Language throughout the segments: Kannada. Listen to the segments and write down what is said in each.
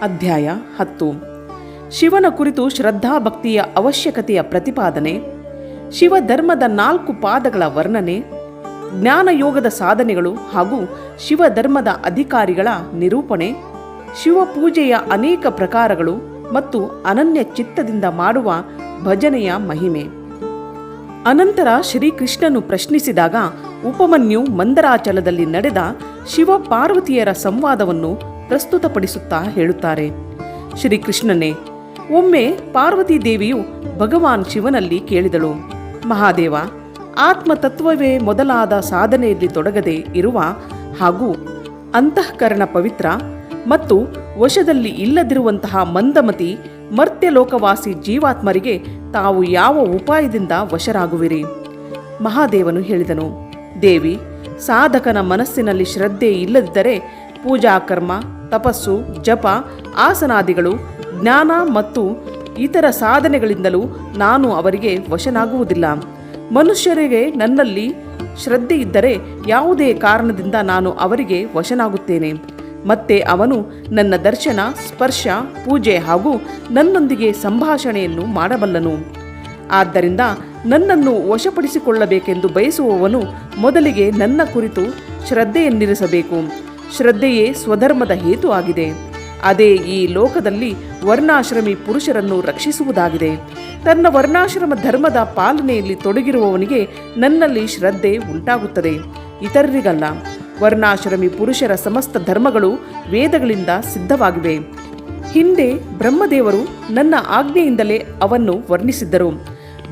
ಅಧ್ಯಾಯ 10. ಶಿವನ ಕುರಿತು ಶ್ರದ್ಧಾಭಕ್ತಿಯ ಅವಶ್ಯಕತೆಯ ಪ್ರತಿಪಾದನೆ, ಶಿವಧರ್ಮದ 4 ಪಾದಗಳ ವರ್ಣನೆ, ಜ್ಞಾನಯೋಗದ ಸಾಧನೆಗಳು ಹಾಗೂ ಶಿವಧರ್ಮದ ಅಧಿಕಾರಿಗಳ ನಿರೂಪಣೆ, ಶಿವಪೂಜೆಯ ಅನೇಕ ಪ್ರಕಾರಗಳು ಮತ್ತು ಅನನ್ಯ ಚಿತ್ತದಿಂದ ಮಾಡುವ ಭಜನೆಯ ಮಹಿಮೆ. ಅನಂತರ ಶ್ರೀಕೃಷ್ಣನು ಪ್ರಶ್ನಿಸಿದಾಗ ಉಪಮನ್ಯು ಮಂದರಾಚಲದಲ್ಲಿ ನಡೆದ ಶಿವ ಪಾರ್ವತಿಯರ ಸಂವಾದವನ್ನು ಪ್ರಸ್ತುತಪಡಿಸುತ್ತಾ ಹೇಳುತ್ತಾರೆ. ಶ್ರೀಕೃಷ್ಣನೇ, ಒಮ್ಮೆ ಪಾರ್ವತಿ ದೇವಿಯು ಭಗವಾನ್ ಶಿವನಲ್ಲಿ ಕೇಳಿದಳು, ಮಹಾದೇವ, ಆತ್ಮತತ್ವವೇ ಮೊದಲಾದ ಸಾಧನೆಯಲ್ಲಿ ತೊಡಗದೆ ಇರುವ ಹಾಗೂ ಅಂತಃಕರಣ ಪವಿತ್ರ ಮತ್ತು ವಶದಲ್ಲಿ ಇಲ್ಲದಿರುವಂತಹ ಮಂದಮತಿ ಮರ್ತ್ಯಲೋಕವಾಸಿ ಜೀವಾತ್ಮರಿಗೆ ತಾವು ಯಾವ ಉಪಾಯದಿಂದ ವಶರಾಗುವಿರಿ? ಮಹಾದೇವನು ಹೇಳಿದನು, ದೇವಿ, ಸಾಧಕನ ಮನಸ್ಸಿನಲ್ಲಿ ಶ್ರದ್ಧೆ ಇಲ್ಲದಿದ್ದರೆ ಪೂಜಾ ಕರ್ಮ, ತಪಸ್ಸು, ಜಪ, ಆಸನಾದಿಗಳು, ಜ್ಞಾನ ಮತ್ತು ಇತರ ಸಾಧನೆಗಳಿಂದಲೂ ನಾನು ಅವರಿಗೆ ವಶನಾಗುವುದಿಲ್ಲ. ಮನುಷ್ಯರಿಗೆ ನನ್ನಲ್ಲಿ ಶ್ರದ್ಧೆ ಇದ್ದರೆ ಯಾವುದೇ ಕಾರಣದಿಂದ ನಾನು ಅವರಿಗೆ ವಶನಾಗುತ್ತೇನೆ. ಮತ್ತೆ ಅವನು ನನ್ನ ದರ್ಶನ, ಸ್ಪರ್ಶ, ಪೂಜೆ ಹಾಗೂ ನನ್ನೊಂದಿಗೆ ಸಂಭಾಷಣೆಯನ್ನು ಮಾಡಬಲ್ಲನು. ಆದ್ದರಿಂದ ನನ್ನನ್ನು ವಶಪಡಿಸಿಕೊಳ್ಳಬೇಕೆಂದು ಬಯಸುವವನು ಮೊದಲಿಗೆ ನನ್ನ ಕುರಿತು ಶ್ರದ್ಧೆಯನ್ನಿರಿಸಬೇಕು. ಶ್ರದ್ಧೆಯೇ ಸ್ವಧರ್ಮದ ಹೇತು ಆಗಿದೆ. ಅದೇ ಈ ಲೋಕದಲ್ಲಿ ವರ್ಣಾಶ್ರಮಿ ಪುರುಷರನ್ನು ರಕ್ಷಿಸುವುದಾಗಿದೆ. ತನ್ನ ವರ್ಣಾಶ್ರಮ ಧರ್ಮದ ಪಾಲನೆಯಲ್ಲಿ ತೊಡಗಿರುವವನಿಗೆ ನನ್ನಲ್ಲಿ ಶ್ರದ್ಧೆ ಉಂಟಾಗುತ್ತದೆ, ಇತರರಿಗಲ್ಲ. ವರ್ಣಾಶ್ರಮಿ ಪುರುಷರ ಸಮಸ್ತ ಧರ್ಮಗಳು ವೇದಗಳಿಂದ ಸಿದ್ಧವಾಗಿವೆ. ಹಿಂದೆ ಬ್ರಹ್ಮದೇವರು ನನ್ನ ಆಜ್ಞೆಯಿಂದಲೇ ಅವನ್ನು ವರ್ಣಿಸಿದ್ದರು.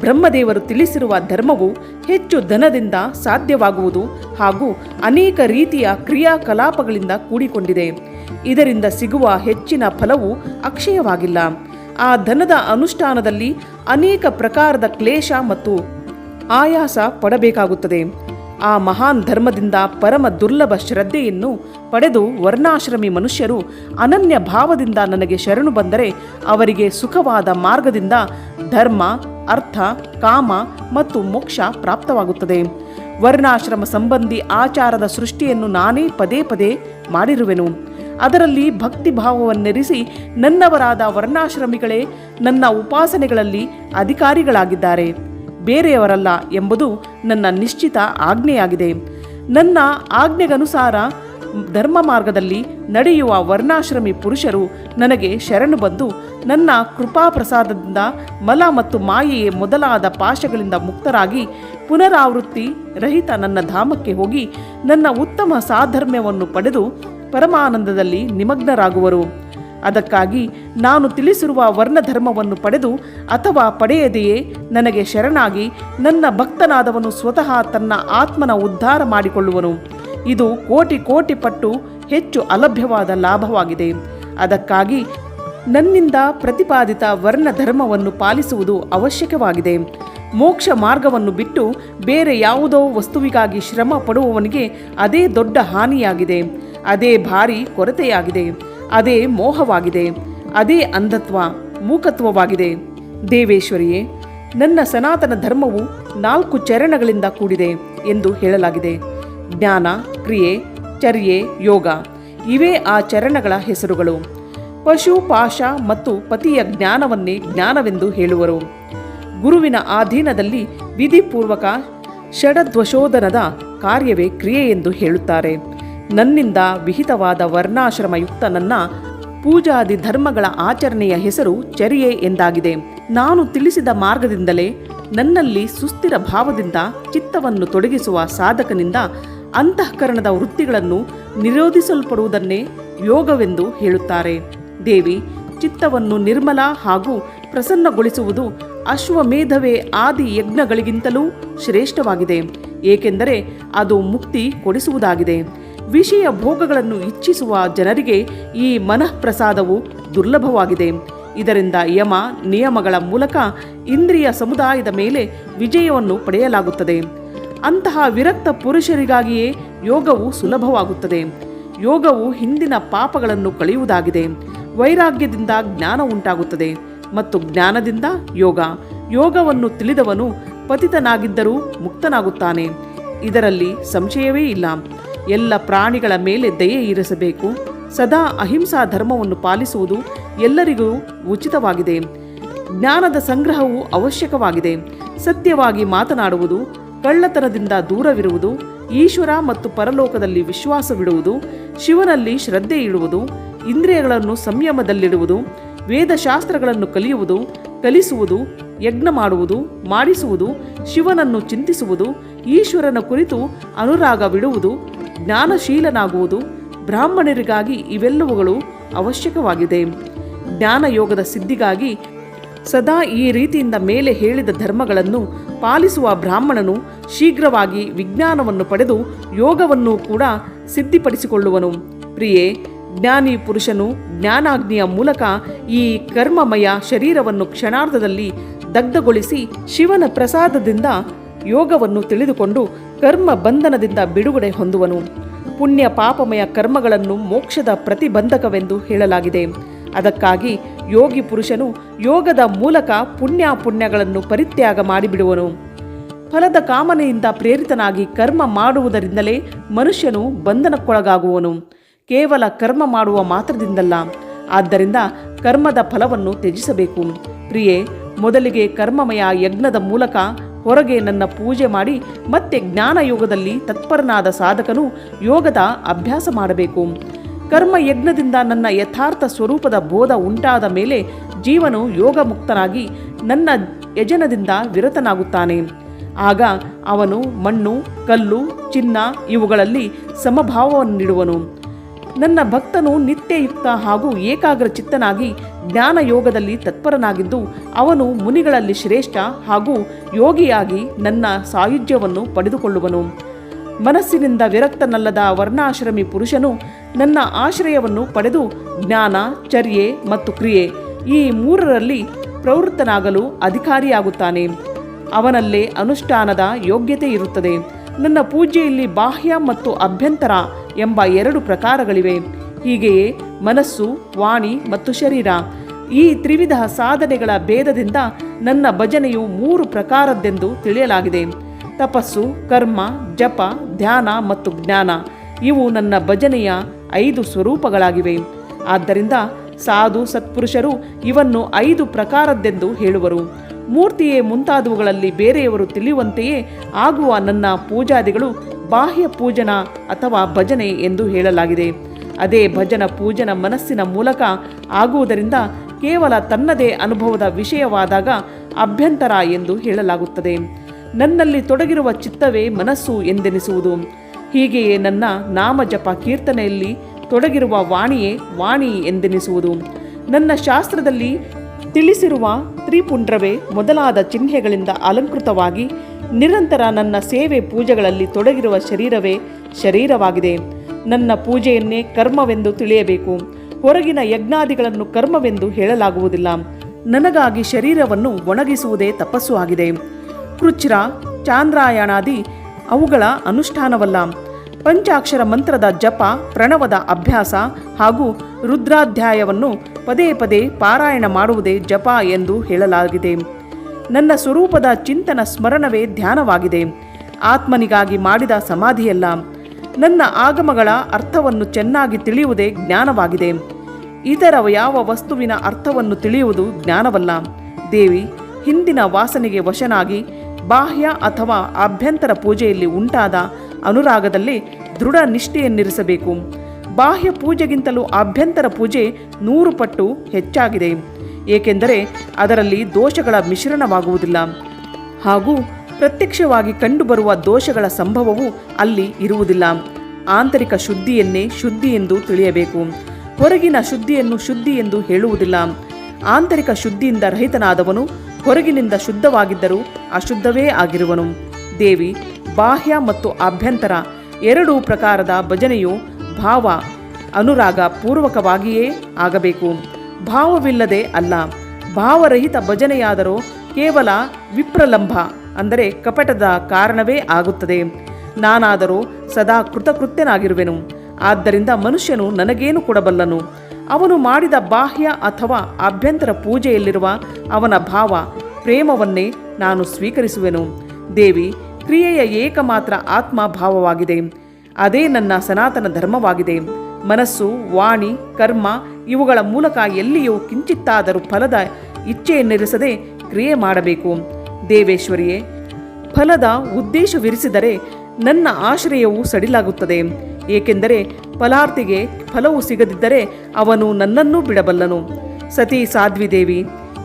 ಬ್ರಹ್ಮದೇವರು ತಿಳಿಸಿರುವ ಧರ್ಮವು ಹೆಚ್ಚು ಧನದಿಂದ ಸಾಧ್ಯವಾಗುವುದು ಹಾಗೂ ಅನೇಕ ರೀತಿಯ ಕ್ರಿಯಾಕಲಾಪಗಳಿಂದ ಕೂಡಿಕೊಂಡಿದೆ. ಇದರಿಂದ ಸಿಗುವ ಹೆಚ್ಚಿನ ಫಲವು ಅಕ್ಷಯವಾಗಿಲ್ಲ. ಆ ಧನದ ಅನುಷ್ಠಾನದಲ್ಲಿ ಅನೇಕ ಪ್ರಕಾರದ ಕ್ಲೇಶ ಮತ್ತು ಆಯಾಸ ಪಡಬೇಕಾಗುತ್ತದೆ. ಆ ಮಹಾನ್ ಧರ್ಮದಿಂದ ಪರಮ ದುರ್ಲಭ ಶ್ರದ್ಧೆಯನ್ನು ಪಡೆದು ವರ್ಣಾಶ್ರಮಿ ಮನುಷ್ಯರು ಅನನ್ಯ ಭಾವದಿಂದ ನನಗೆ ಶರಣು ಬಂದರೆ ಅವರಿಗೆ ಸುಖವಾದ ಮಾರ್ಗದಿಂದ ಧರ್ಮ, ಅರ್ಥ, ಕಾಮ ಮತ್ತು ಮೋಕ್ಷ ಪ್ರಾಪ್ತವಾಗುತ್ತದೆ. ವರ್ಣಾಶ್ರಮ ಸಂಬಂಧಿ ಆಚಾರದ ಸೃಷ್ಟಿಯನ್ನು ನಾನೇ ಪದೇ ಪದೇ ಮಾಡಿರುವೆನು. ಅದರಲ್ಲಿ ಭಕ್ತಿ ಭಾವವನ್ನೆರಿಸಿ ನನ್ನವರಾದ ವರ್ಣಾಶ್ರಮಿಗಳೇ ನನ್ನ ಉಪಾಸನೆಗಳಲ್ಲಿ ಅಧಿಕಾರಿಗಳಾಗಿದ್ದಾರೆ, ಬೇರೆಯವರಲ್ಲ ಎಂಬುದು ನನ್ನ ನಿಶ್ಚಿತ ಆಜ್ಞೆಯಾಗಿದೆ. ನನ್ನ ಆಜ್ಞೆಗನುಸಾರ ಧರ್ಮ ಮಾರ್ಗದಲ್ಲಿ ನಡೆಯುವ ವರ್ಣಾಶ್ರಮಿ ಪುರುಷರು ನನಗೆ ಶರಣು ಬಂದು ನನ್ನ ಕೃಪಾಪ್ರಸಾದದಿಂದ ಮಲ ಮತ್ತು ಮಾಯೆಯೇ ಮೊದಲಾದ ಪಾಶಗಳಿಂದ ಮುಕ್ತರಾಗಿ ಪುನರಾವೃತ್ತಿ ರಹಿತ ನನ್ನ ಧಾಮಕ್ಕೆ ಹೋಗಿ ನನ್ನ ಉತ್ತಮ ಸಾಧರ್ಮ್ಯವನ್ನು ಪಡೆದು ಪರಮಾನಂದದಲ್ಲಿ ನಿಮಗ್ನರಾಗುವರು. ಅದಕ್ಕಾಗಿ ನಾನು ತಿಳಿಸಿರುವ ವರ್ಣಧರ್ಮವನ್ನು ಪಡೆದು ಅಥವಾ ಪಡೆಯದೆಯೇ ನನಗೆ ಶರಣಾಗಿ ನನ್ನ ಭಕ್ತನಾದವನು ಸ್ವತಃ ತನ್ನ ಆತ್ಮನ ಉದ್ಧಾರ ಮಾಡಿಕೊಳ್ಳುವನು. ಇದು ಕೋಟಿ ಕೋಟಿ ಪಟ್ಟು ಹೆಚ್ಚು ಅಲಭ್ಯವಾದ ಲಾಭವಾಗಿದೆ. ಅದಕ್ಕಾಗಿ ನನ್ನಿಂದ ಪ್ರತಿಪಾದಿತ ವರ್ಣಧರ್ಮವನ್ನು ಪಾಲಿಸುವುದು ಅವಶ್ಯಕವಾಗಿದೆ. ಮೋಕ್ಷ ಮಾರ್ಗವನ್ನು ಬಿಟ್ಟು ಬೇರೆ ಯಾವುದೋ ವಸ್ತುವಿಗಾಗಿ ಶ್ರಮ ಪಡುವವನಿಗೆ ಅದೇ ದೊಡ್ಡ ಹಾನಿಯಾಗಿದೆ. ಅದೇ ಭಾರಿ ಕೊರತೆಯಾಗಿದೆ. ಅದೇ ಮೋಹವಾಗಿದೆ. ಅದೇ ಅಂಧತ್ವ, ಮೂಕತ್ವವಾಗಿದೆ. ದೇವೇಶ್ವರಿಯೇ, ನನ್ನ ಸನಾತನ ಧರ್ಮವು 4 ಚರಣಗಳಿಂದ ಕೂಡಿದೆ ಎಂದು ಹೇಳಲಾಗಿದೆ. ಜ್ಞಾನ, ಕ್ರಿಯೆ, ಚರ್ಯೆ, ಯೋಗ ಇವೇ ಆ ಚರಣಗಳ ಹೆಸರುಗಳು. ಪಶು, ಪಾಶ ಮತ್ತು ಪತಿಯ ಜ್ಞಾನವನ್ನೇ ಜ್ಞಾನವೆಂದು ಹೇಳುವರು. ಗುರುವಿನ ಅಧೀನದಲ್ಲಿ ವಿಧಿಪೂರ್ವಕ ಷಡದ್ವಶೋಧನದ ಕಾರ್ಯವೇ ಕ್ರಿಯೆ ಎಂದು ಹೇಳುತ್ತಾರೆ. ನನ್ನಿಂದ ವಿಹಿತವಾದ ವರ್ಣಾಶ್ರಮಯುಕ್ತ ನನ್ನ ಪೂಜಾದಿ ಧರ್ಮಗಳ ಆಚರಣೆಯ ಹೆಸರು ಚರ್ಯೆ ಎಂದಾಗಿದೆ. ನಾನು ತಿಳಿಸಿದ ಮಾರ್ಗದಿಂದಲೇ ನನ್ನಲ್ಲಿ ಸುಸ್ಥಿರ ಭಾವದಿಂದ ಚಿತ್ತವನ್ನು ತೊಡಗಿಸುವ ಸಾಧಕನಿಂದ ಅಂತಃಕರಣದ ವೃತ್ತಿಗಳನ್ನು ನಿರೋಧಿಸಲ್ಪಡುವುದನ್ನೇ ಯೋಗವೆಂದು ಹೇಳುತ್ತಾರೆ. ದೇವಿ, ಚಿತ್ತವನ್ನು ನಿರ್ಮಲ ಹಾಗೂ ಪ್ರಸನ್ನಗೊಳಿಸುವುದು ಅಶ್ವಮೇಧವೇ ಆದಿ ಯಜ್ಞಗಳಿಗಿಂತಲೂ ಶ್ರೇಷ್ಠವಾಗಿದೆ. ಏಕೆಂದರೆ ಅದು ಮುಕ್ತಿ ಕೊಡಿಸುವುದಾಗಿದೆ. ವಿಷಯ ಭೋಗಗಳನ್ನು ಇಚ್ಛಿಸುವ ಜನರಿಗೆ ಈ ಮನಃಪ್ರಸಾದವು ದುರ್ಲಭವಾಗಿದೆ. ಇದರಿಂದ ಯಮ ನಿಯಮಗಳ ಮೂಲಕ ಇಂದ್ರಿಯ ಸಮುದಾಯದ ಮೇಲೆ ವಿಜಯವನ್ನು ಪಡೆಯಲಾಗುತ್ತದೆ. ಅಂತಹ ವಿರಕ್ತ ಪುರುಷರಿಗಾಗಿಯೇ ಯೋಗವು ಸುಲಭವಾಗುತ್ತದೆ. ಯೋಗವು ಹಿಂದಿನ ಪಾಪಗಳನ್ನು ಕಳೆಯುವುದಾಗಿದೆ. ವೈರಾಗ್ಯದಿಂದ ಜ್ಞಾನ ಉಂಟಾಗುತ್ತದೆ ಮತ್ತು ಜ್ಞಾನದಿಂದ ಯೋಗ. ಯೋಗವನ್ನು ತಿಳಿದವನು ಪತಿತನಾಗಿದ್ದರೂ ಮುಕ್ತನಾಗುತ್ತಾನೆ. ಇದರಲ್ಲಿ ಸಂಶಯವೇ ಇಲ್ಲ. ಎಲ್ಲ ಪ್ರಾಣಿಗಳ ಮೇಲೆ ದಯೆ ಇರಿಸಬೇಕು. ಸದಾ ಅಹಿಂಸಾ ಧರ್ಮವನ್ನು ಪಾಲಿಸುವುದು ಎಲ್ಲರಿಗೂ ಉಚಿತವಾಗಿದೆ. ಜ್ಞಾನದ ಸಂಗ್ರಹವು ಅವಶ್ಯಕವಾಗಿದೆ. ಸತ್ಯವಾಗಿ ಮಾತನಾಡುವುದು, ಕಳ್ಳತನದಿಂದ ದೂರವಿರುವುದು, ಈಶ್ವರ ಮತ್ತು ಪರಲೋಕದಲ್ಲಿ ವಿಶ್ವಾಸವಿಡುವುದು, ಶಿವನಲ್ಲಿ ಶ್ರದ್ಧೆ ಇಡುವುದು, ಇಂದ್ರಿಯಗಳನ್ನು ಸಂಯಮದಲ್ಲಿಡುವುದು, ವೇದಶಾಸ್ತ್ರಗಳನ್ನು ಕಲಿಯುವುದು, ಕಲಿಸುವುದು, ಯಜ್ಞ ಮಾಡುವುದು, ಮಾಡಿಸುವುದು, ಶಿವನನ್ನು ಚಿಂತಿಸುವುದು, ಈಶ್ವರನ ಕುರಿತು ಅನುರಾಗವಿಡುವುದು, ಜ್ಞಾನಶೀಲನಾಗುವುದು, ಬ್ರಾಹ್ಮಣರಿಗಾಗಿ ಇವೆಲ್ಲವುಗಳು ಅವಶ್ಯಕವಾಗಿದೆ. ಜ್ಞಾನಯೋಗದ ಸಿದ್ಧಿಗಾಗಿ ಸದಾ ಈ ರೀತಿಯಿಂದ ಮೇಲೆ ಹೇಳಿದ ಧರ್ಮಗಳನ್ನು ಪಾಲಿಸುವ ಬ್ರಾಹ್ಮಣನು ಶೀಘ್ರವಾಗಿ ವಿಜ್ಞಾನವನ್ನು ಪಡೆದು ಯೋಗವನ್ನು ಕೂಡ ಸಿದ್ಧಿಪಡಿಸಿಕೊಳ್ಳುವನು. ಪ್ರಿಯೆ, ಜ್ಞಾನಿ ಪುರುಷನು ಜ್ಞಾನಾಗ್ನಿಯ ಮೂಲಕ ಈ ಕರ್ಮಮಯ ಶರೀರವನ್ನು ಕ್ಷಣಾರ್ಧದಲ್ಲಿ ದಗ್ಧಗೊಳಿಸಿ ಶಿವನ ಪ್ರಸಾದದಿಂದ ಯೋಗವನ್ನು ತಿಳಿದುಕೊಂಡು ಕರ್ಮ ಬಂಧನದಿಂದ ಬಿಡುಗಡೆ ಹೊಂದುವನು. ಪುಣ್ಯ ಪಾಪಮಯ ಕರ್ಮಗಳನ್ನು ಮೋಕ್ಷದ ಪ್ರತಿಬಂಧಕವೆಂದು ಹೇಳಲಾಗಿದೆ. ಅದಕ್ಕಾಗಿ ಯೋಗಿ ಪುರುಷನು ಯೋಗದ ಮೂಲಕ ಪುಣ್ಯಗಳನ್ನು ಪರಿತ್ಯಾಗ ಮಾಡಿಬಿಡುವನು. ಫಲದ ಕಾಮನೆಯಿಂದ ಪ್ರೇರಿತನಾಗಿ ಕರ್ಮ ಮಾಡುವುದರಿಂದಲೇ ಮನುಷ್ಯನು ಬಂಧನಕ್ಕೊಳಗಾಗುವನು, ಕೇವಲ ಕರ್ಮ ಮಾಡುವ ಮಾತ್ರದಿಂದಲ್ಲ. ಆದ್ದರಿಂದ ಕರ್ಮದ ಫಲವನ್ನು ತ್ಯಜಿಸಬೇಕು. ಪ್ರಿಯೆ, ಮೊದಲಿಗೆ ಕರ್ಮಮಯ ಯಜ್ಞದ ಮೂಲಕ ಹೊರಗೆ ನನ್ನ ಪೂಜೆ ಮಾಡಿ ಮತ್ತೆ ಜ್ಞಾನಯೋಗದಲ್ಲಿ ತತ್ಪರನಾದ ಸಾಧಕನು ಯೋಗದ ಅಭ್ಯಾಸ ಮಾಡಬೇಕು. ಕರ್ಮ ಯಜ್ಞದಿಂದ ನನ್ನ ಯಥಾರ್ಥ ಸ್ವರೂಪದ ಬೋಧ ಉಂಟಾದ ಮೇಲೆ ಜೀವನು ಯೋಗ ಮುಕ್ತನಾಗಿ ನನ್ನ ಯಜನದಿಂದ ವಿರತನಾಗುತ್ತಾನೆ. ಆಗ ಅವನು ಮಣ್ಣು, ಕಲ್ಲು, ಚಿನ್ನ ಇವುಗಳಲ್ಲಿ ಸಮಭಾವವನ್ನಿಡುವನು. ನನ್ನ ಭಕ್ತನು ನಿತ್ಯಯುಕ್ತ ಹಾಗೂ ಏಕಾಗ್ರ ಚಿತ್ತನಾಗಿ ಜ್ಞಾನಯೋಗದಲ್ಲಿ ತತ್ಪರನಾಗಿದ್ದು ಅವನು ಮುನಿಗಳಲ್ಲಿ ಶ್ರೇಷ್ಠ ಹಾಗೂ ಯೋಗಿಯಾಗಿ ನನ್ನ ಸಾಯುಜ್ಯವನ್ನು ಪಡೆದುಕೊಳ್ಳುವನು. ಮನಸ್ಸಿನಿಂದ ವಿರಕ್ತನಲ್ಲದ ವರ್ಣಾಶ್ರಮಿ ಪುರುಷನು ನನ್ನ ಆಶ್ರಯವನ್ನು ಪಡೆದು ಜ್ಞಾನ, ಚರ್ಯೆ ಮತ್ತು ಕ್ರಿಯೆ ಈ ಮೂರರಲ್ಲಿ ಪ್ರವೃತ್ತನಾಗಲು ಅಧಿಕಾರಿಯಾಗುತ್ತಾನೆ. ಅವನಲ್ಲೇ ಅನುಷ್ಠಾನದ ಯೋಗ್ಯತೆ ಇರುತ್ತದೆ. ನನ್ನ ಪೂಜೆಯಲ್ಲಿ ಬಾಹ್ಯ ಮತ್ತು ಅಭ್ಯಂತರ ಎಂಬ 2 ಪ್ರಕಾರಗಳಿವೆ. ಹೀಗೆಯೇ ಮನಸ್ಸು, ವಾಣಿ ಮತ್ತು ಶರೀರ ಈ ತ್ರಿವಿಧ ಸಾಧನೆಗಳ ಭೇದದಿಂದ ನನ್ನ ಭಜನೆಯು 3 ಪ್ರಕಾರದ್ದೆಂದು ತಿಳಿಯಲಾಗಿದೆ. ತಪಸ್ಸು, ಕರ್ಮ, ಜಪ, ಧ್ಯಾನ ಮತ್ತು ಜ್ಞಾನ ಇವು ನನ್ನ ಭಜನೆಯ 5 ಸ್ವರೂಪಗಳಾಗಿವೆ. ಆದ್ದರಿಂದ ಸಾಧು ಸತ್ಪುರುಷರು ಇವನ್ನು 5 ಪ್ರಕಾರದ್ದೆಂದು ಹೇಳುವರು. ಮೂರ್ತಿಯೇ ಮುಂತಾದವುಗಳಲ್ಲಿ ಬೇರೆಯವರು ತಿಳಿಯುವಂತೆಯೇ ಆಗುವ ನನ್ನ ಪೂಜಾದಿಗಳು ಬಾಹ್ಯ ಪೂಜನ ಅಥವಾ ಭಜನೆ ಎಂದು ಹೇಳಲಾಗಿದೆ. ಅದೇ ಭಜನ ಪೂಜನ ಮನಸ್ಸಿನ ಮೂಲಕ ಆಗುವುದರಿಂದ ಕೇವಲ ತನ್ನದೇ ಅನುಭವದ ವಿಷಯವಾದಾಗ ಅಭ್ಯಂತರ ಎಂದು ಹೇಳಲಾಗುತ್ತದೆ. ನನ್ನಲ್ಲಿ ತೊಡಗಿರುವ ಚಿತ್ತವೇ ಮನಸ್ಸು ಎಂದೆನಿಸುವುದು. ಹೀಗೆಯೇ ನನ್ನ ನಾಮಜಪ ಕೀರ್ತನೆಯಲ್ಲಿ ತೊಡಗಿರುವ ವಾಣಿಯೇ ವಾಣಿ ಎಂದೆನಿಸುವುದು. ನನ್ನ ಶಾಸ್ತ್ರದಲ್ಲಿ ತಿಳಿಸಿರುವ ತ್ರಿಪುಂಡ್ರವೇ ಮೊದಲಾದ ಚಿಹ್ನೆಗಳಿಂದ ಅಲಂಕೃತವಾಗಿ ನಿರಂತರ ನನ್ನ ಸೇವೆ ಪೂಜೆಗಳಲ್ಲಿ ತೊಡಗಿರುವ ಶರೀರವೇ ಶರೀರವಾಗಿದೆ. ನನ್ನ ಪೂಜೆಯನ್ನೇ ಕರ್ಮವೆಂದು ತಿಳಿಯಬೇಕು. ಹೊರಗಿನ ಯಜ್ಞಾದಿಗಳನ್ನು ಕರ್ಮವೆಂದು ಹೇಳಲಾಗುವುದಿಲ್ಲ. ನನಗಾಗಿ ಶರೀರವನ್ನು ಒಣಗಿಸುವುದೇ ತಪಸ್ಸು ಆಗಿದೆ. ಕೃಚ್ರ, ಚಾಂದ್ರಾಯಣಾದಿ ಅವುಗಳ ಅನುಷ್ಠಾನವಲ್ಲ. ಪಂಚಾಕ್ಷರ ಮಂತ್ರದ ಜಪ, ಪ್ರಣವದ ಅಭ್ಯಾಸ ಹಾಗೂ ರುದ್ರಾಧ್ಯಾಯವನ್ನು ಪದೇ ಪದೇ ಪಾರಾಯಣ ಮಾಡುವುದೇ ಜಪ ಎಂದು ಹೇಳಲಾಗಿದೆ. ನನ್ನ ಸ್ವರೂಪದ ಚಿಂತನ ಸ್ಮರಣವೇ ಧ್ಯಾನವಾಗಿದೆ. ಆತ್ಮನಿಗಾಗಿ ಮಾಡಿದ ಸಮಾಧಿಯಲ್ಲ. ನನ್ನ ಆಗಮಗಳ ಅರ್ಥವನ್ನು ಚೆನ್ನಾಗಿ ತಿಳಿಯುವುದೇ ಜ್ಞಾನವಾಗಿದೆ. ಇದರ ಯಾವ ವಸ್ತುವಿನ ಅರ್ಥವನ್ನು ತಿಳಿಯುವುದು ಜ್ಞಾನವಲ್ಲ. ದೇವಿ, ಹಿಂದಿನ ವಾಸನೆಗೆ ವಶನಾಗಿ ಬಾಹ್ಯ ಅಥವಾ ಆಭ್ಯಂತರ ಪೂಜೆಯಲ್ಲಿ ಉಂಟಾದ ಅನುರಾಗದಲ್ಲಿ ದೃಢ ನಿಷ್ಠೆಯನ್ನಿರಿಸಬೇಕು. ಬಾಹ್ಯ ಪೂಜೆಗಿಂತಲೂ ಆಭ್ಯಂತರ ಪೂಜೆ 100 ಪಟ್ಟು ಹೆಚ್ಚಾಗಿದೆ. ಏಕೆಂದರೆ ಅದರಲ್ಲಿ ದೋಷಗಳ ಮಿಶ್ರಣವಾಗುವುದಿಲ್ಲ ಹಾಗೂ ಪ್ರತ್ಯಕ್ಷವಾಗಿ ಕಂಡುಬರುವ ದೋಷಗಳ ಸಂಭವವು ಅಲ್ಲಿ ಇರುವುದಿಲ್ಲ. ಆಂತರಿಕ ಶುದ್ಧಿಯನ್ನೇ ಶುದ್ಧಿ ಎಂದು ತಿಳಿಯಬೇಕು. ಹೊರಗಿನ ಶುದ್ಧಿಯನ್ನು ಶುದ್ಧಿ ಎಂದು ಹೇಳುವುದಿಲ್ಲ. ಆಂತರಿಕ ಶುದ್ಧಿಯಿಂದ ರಹಿತನಾದವನು ಹೊರಗಿನಿಂದ ಶುದ್ಧವಾಗಿದ್ದರೂ ಅಶುದ್ಧವೇ ಆಗಿರುವನು. ದೇವಿ, ಬಾಹ್ಯ ಮತ್ತು ಆಭ್ಯಂತರ 2 ಪ್ರಕಾರದ ಭಜನೆಯು ಭಾವ ಅನುರಾಗ ಪೂರ್ವಕವಾಗಿಯೇ ಆಗಬೇಕು. ಭಾವವಿಲ್ಲದೆ ಅಲ್ಲ. ಭಾವರಹಿತ ಭಜನೆಯಾದರೂ ಕೇವಲ ವಿಪ್ರಲಂಭ ಅಂದರೆ ಕಪಟದ ಕಾರಣವೇ ಆಗುತ್ತದೆ. ನಾನಾದರೂ ಸದಾ ಕೃತಕೃತ್ಯನಾಗಿರುವೆನು. ಆದ್ದರಿಂದ ಮನುಷ್ಯನು ನನಗೇನು ಕೊಡಬಲ್ಲನು? ಅವನು ಮಾಡಿದ ಬಾಹ್ಯ ಅಥವಾ ಆಭ್ಯಂತರ ಪೂಜೆಯಲ್ಲಿರುವ ಅವನ ಭಾವ ಪ್ರೇಮವನ್ನೇ ನಾನು ಸ್ವೀಕರಿಸುವೆನು. ದೇವಿ, ಕ್ರಿಯೆಯ ಏಕಮಾತ್ರ ಆತ್ಮ ಭಾವವಾಗಿದೆ. ಅದೇ ನನ್ನ ಸನಾತನ ಧರ್ಮವಾಗಿದೆ. ಮನಸ್ಸು, ವಾಣಿ, ಕರ್ಮ ಇವುಗಳ ಮೂಲಕ ಎಲ್ಲಿಯೂ ಕಿಂಚಿತ್ತಾದರೂ ಫಲದ ಇಚ್ಛೆಯನ್ನಿರಿಸದೆ ಕ್ರಿಯೆ ಮಾಡಬೇಕು. ದೇವೇಶ್ವರಿಯೇ, ಫಲದ ಉದ್ದೇಶವಿರಿಸಿದರೆ ನನ್ನ ಆಶ್ರಯವು ಸಡಿಲಾಗುತ್ತದೆ. ಏಕೆಂದರೆ ಫಲಾರ್ಥಿಗೆ ಫಲವು ಸಿಗದಿದ್ದರೆ ಅವನು ನನ್ನನ್ನೂ ಬಿಡಬಲ್ಲನು. ಸತಿ ಸಾಧ್ವಿದೇವಿ,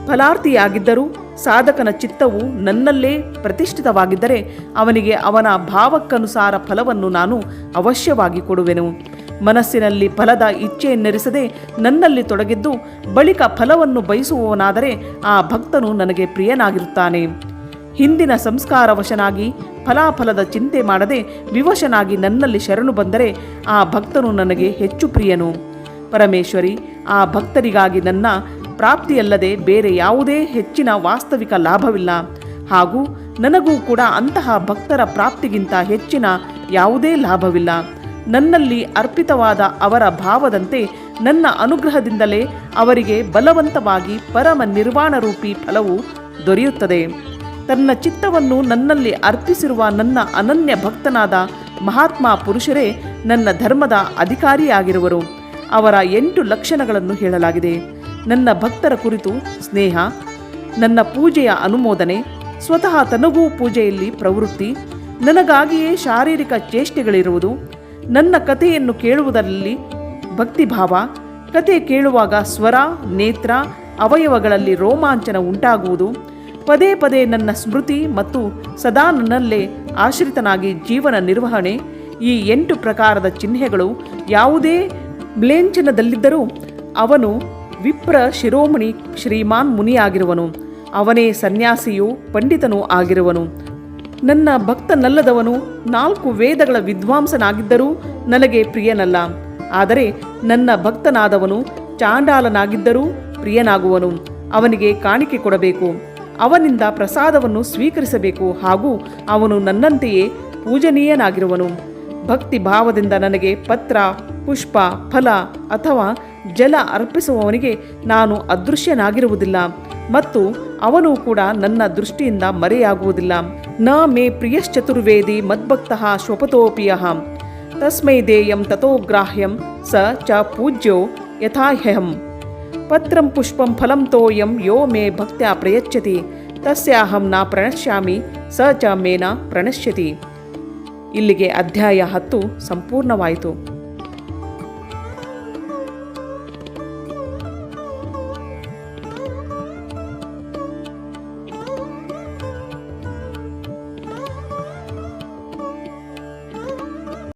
ಫಲಾರ್ಥಿಯಾಗಿದ್ದರೂ ಸಾಧಕನ ಚಿತ್ತವು ನನ್ನಲ್ಲೇ ಪ್ರತಿಷ್ಠಿತವಾಗಿದ್ದರೆ ಅವನಿಗೆ ಅವನ ಭಾವಕ್ಕನುಸಾರ ಫಲವನ್ನು ನಾನು ಅವಶ್ಯವಾಗಿ ಕೊಡುವೆನು. ಮನಸ್ಸಿನಲ್ಲಿ ಫಲದ ಇಚ್ಛೆಯನ್ನಿರಿಸದೆ ನನ್ನಲ್ಲಿ ತೊಡಗಿದ್ದು ಬಳಿಕ ಫಲವನ್ನು ಬಯಸುವವನಾದರೆ ಆ ಭಕ್ತನು ನನಗೆ ಪ್ರಿಯನಾಗಿರುತ್ತಾನೆ. ಹಿಂದಿನ ಸಂಸ್ಕಾರವಶನಾಗಿ ಫಲಾಫಲದ ಚಿಂತೆ ಮಾಡದೆ ವಿವಶನಾಗಿ ನನ್ನಲ್ಲಿ ಶರಣು ಬಂದರೆ ಆ ಭಕ್ತನು ನನಗೆ ಹೆಚ್ಚು ಪ್ರಿಯನು. ಪರಮೇಶ್ವರಿ, ಆ ಭಕ್ತರಿಗಾಗಿ ನನ್ನ ಪ್ರಾಪ್ತಿಯಲ್ಲದೆ ಬೇರೆ ಯಾವುದೇ ಹೆಚ್ಚಿನ ವಾಸ್ತವಿಕ ಲಾಭವಿಲ್ಲ. ಹಾಗೂ ನನಗೂ ಕೂಡ ಅಂತಹ ಭಕ್ತರ ಪ್ರಾಪ್ತಿಗಿಂತ ಹೆಚ್ಚಿನ ಯಾವುದೇ ಲಾಭವಿಲ್ಲ. ನನ್ನಲ್ಲಿ ಅರ್ಪಿತವಾದ ಅವರ ಭಾವದಂತೆ ನನ್ನ ಅನುಗ್ರಹದಿಂದಲೇ ಅವರಿಗೆ ಬಲವಂತವಾಗಿ ಪರಮ ನಿರ್ವಾಣರೂಪಿ ಫಲವು ದೊರೆಯುತ್ತದೆ. ತನ್ನ ಚಿತ್ತವನ್ನು ನನ್ನಲ್ಲಿ ಅರ್ಪಿಸಿರುವ ನನ್ನ ಅನನ್ಯ ಭಕ್ತನಾದ ಮಹಾತ್ಮ ಪುರುಷರೇ ನನ್ನ ಧರ್ಮದ ಅಧಿಕಾರಿಯಾಗಿರುವರು. ಅವರ 8 ಲಕ್ಷಣಗಳನ್ನು ಹೇಳಲಾಗಿದೆ. ನನ್ನ ಭಕ್ತರ ಕುರಿತು ಸ್ನೇಹ, ನನ್ನ ಪೂಜೆಯ ಅನುಮೋದನೆ, ಸ್ವತಃ ತನಗೂ ಪೂಜೆಯಲ್ಲಿ ಪ್ರವೃತ್ತಿ, ನನಗಾಗಿಯೇ ಶಾರೀರಿಕ ಚೇಷ್ಟೆಗಳಿರುವುದು, ನನ್ನ ಕಥೆಯನ್ನು ಕೇಳುವುದರಲ್ಲಿ ಭಕ್ತಿಭಾವ, ಕತೆ ಕೇಳುವಾಗ ಸ್ವರ, ನೇತ್ರ, ಅವಯವಗಳಲ್ಲಿ ರೋಮಾಂಚನ ಉಂಟಾಗುವುದು, ಪದೇ ಪದೇ ನನ್ನ ಸ್ಮೃತಿ ಮತ್ತು ಸದಾ ನನ್ನಲ್ಲೇ ಆಶ್ರಿತನಾಗಿ ಜೀವನ ನಿರ್ವಹಣೆ. ಈ 8 ಪ್ರಕಾರದ ಚಿಹ್ನೆಗಳು ಯಾವುದೇ ಮ್ಲೇಂಛನದಲ್ಲಿದ್ದರೂ ಅವನು ವಿಪ್ರ ಶಿರೋಮಣಿ ಶ್ರೀಮಾನ್ ಮುನಿಯಾಗಿರುವನು. ಅವನೇ ಸನ್ಯಾಸಿಯೂ ಪಂಡಿತನೂ ಆಗಿರುವನು. ನನ್ನ ಭಕ್ತನಲ್ಲದವನು 4 ವೇದಗಳ ವಿದ್ವಾಂಸನಾಗಿದ್ದರೂ ನನಗೆ ಪ್ರಿಯನಲ್ಲ. ಆದರೆ ನನ್ನ ಭಕ್ತನಾದವನು ಚಾಂಡಾಲನಾಗಿದ್ದರೂ ಪ್ರಿಯನಾಗುವನು. ಅವನಿಗೆ ಕಾಣಿಕೆ ಕೊಡಬೇಕು, ಅವನಿಂದ ಪ್ರಸಾದವನ್ನು ಸ್ವೀಕರಿಸಬೇಕು. ಹಾಗೂ ಅವನು ನನ್ನಂತೆಯೇ ಪೂಜನೀಯನಾಗಿರುವನು. ಭಕ್ತಿ ಭಾವದಿಂದ ನನಗೆ ಪತ್ರ, ಪುಷ್ಪ, ಫಲ ಅಥವಾ ಜಲ ಅರ್ಪಿಸುವವನಿಗೆ ನಾನು ಅದೃಶ್ಯನಾಗಿರುವುದಿಲ್ಲ ಮತ್ತು ಅವನು ಕೂಡ ನನ್ನ ದೃಷ್ಟಿಯಿಂದ ಮರೆಯಾಗುವುದಿಲ್ಲ. ನ ಮೇ ಪ್ರಿಯಶ್ಚತುರ್ವೇದಿ ಮದ್ಭಕ್ತಃ ಶ್ವಪತೋಪಿಯಃ ತಸ್ಮೈ ದೇಯಂ ತಥೋಗ್ರಾಹ್ಯಂ ಸ ಚ ಪೂಜ್ಯೋ ಯಥಾಹ್ಯಹಂ. ಪತ್ರಂ ಪುಷ್ಪಂ ಫಲಂ ತೋಯಂ ಯೋ ಮೇ ಭಕ್ತ್ಯಾ ಪ್ರಯಚ್ಛತಿ ತಸ್ಯಾಹಂ ನ ಪ್ರಣಶ್ಯಾಮಿ ಸ ಚ ಮೇ ನ ಪ್ರಣಶ್ಯತಿ. ಇಲ್ಲಿಗೆ ಅಧ್ಯಾಯ 10 ಸಂಪೂರ್ಣವಾಯಿತು.